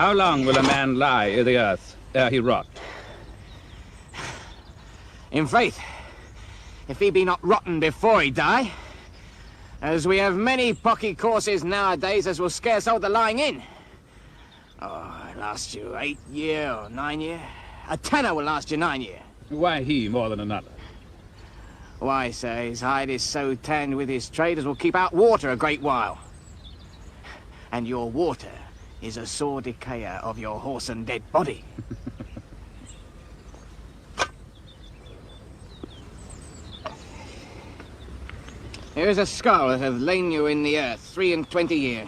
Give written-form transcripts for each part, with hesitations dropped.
How long will a man lie in the earth ere he rot? In faith, if he be not rotten before he die, as we have many pocky courses nowadays as will scarce hold the lying in. Oh, it lasts you 8 year or 9 year. A tenner will last you 9 year. Why he more than another? Why, sir, his hide is so tanned with his trade as will keep out water a great while. And your water is a sore decayer of your horse and dead body. Here's a skull that hath lain you in the earth 23 year.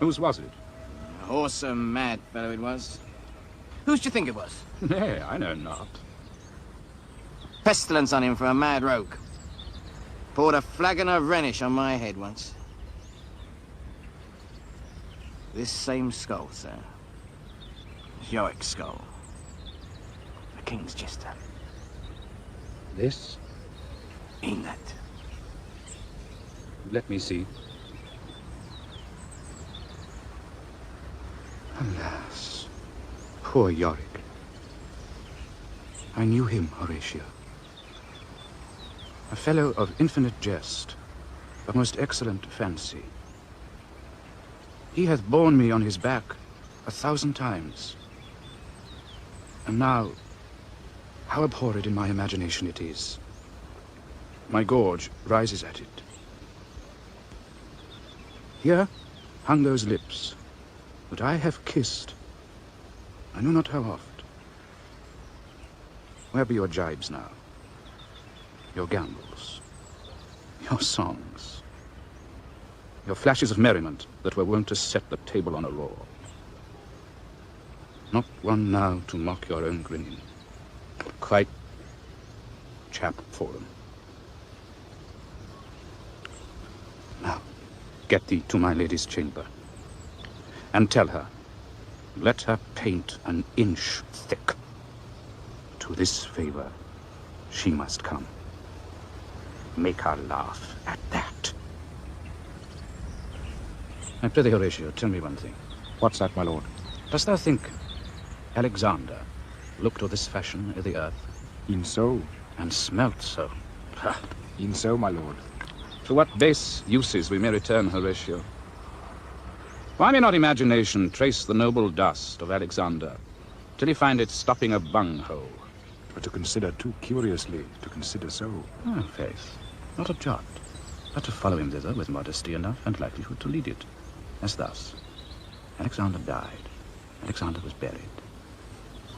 Whose was it? A whoresome mad fellow it was. Whose do you think it was? Nay, I know not. Pestilence on him for a mad rogue. Poured a flagon of Rhenish on my head once. This same skull, sir. Yorick's skull. The king's jester. This? Ain't that? Let me see. Alas, poor Yorick. I knew him, Horatio. A fellow of infinite jest, of most excellent fancy. He hath borne me on his back 1,000 times. And now, how abhorred in my imagination it is. My gorge rises at it. Here hung those lips that I have kissed, I know not how oft. Where be your jibes now? Your gambols? Your songs? Your flashes of merriment that were wont to set the table on a roar? Not one now to mock your own grinning. Quite chap-fallen. Now, get thee to my lady's chamber, and tell her, let her paint an inch thick. To this favor, she must come. Make her laugh at that. I prithee, Horatio, tell me one thing. What's that, my lord? Dost thou think Alexander looked to this fashion i' the earth? E'en so. And smelt so. Ha! E'en so, my lord. To what base uses we may return, Horatio? Why may not imagination trace the noble dust of Alexander till he find it stopping a bunghole? But to consider too curiously, to consider so. Ah, faith, not a jot, but to follow him thither with modesty enough and likelihood to lead it. As thus, Alexander died, Alexander was buried.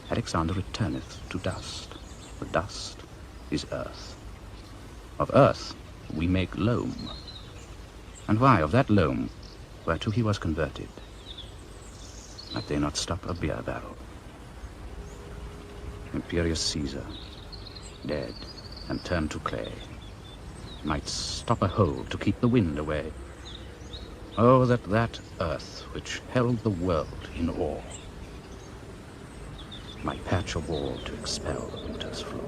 Alexander returneth to dust. The dust is earth. Of earth we make loam. And why of that loam, whereto he was converted, might they not stop a beer barrel? Imperious Caesar, dead and turned to clay, might stop a hole to keep the wind away. Oh, that that earth which held the world in awe might patch a wall to expel the winter's flaw.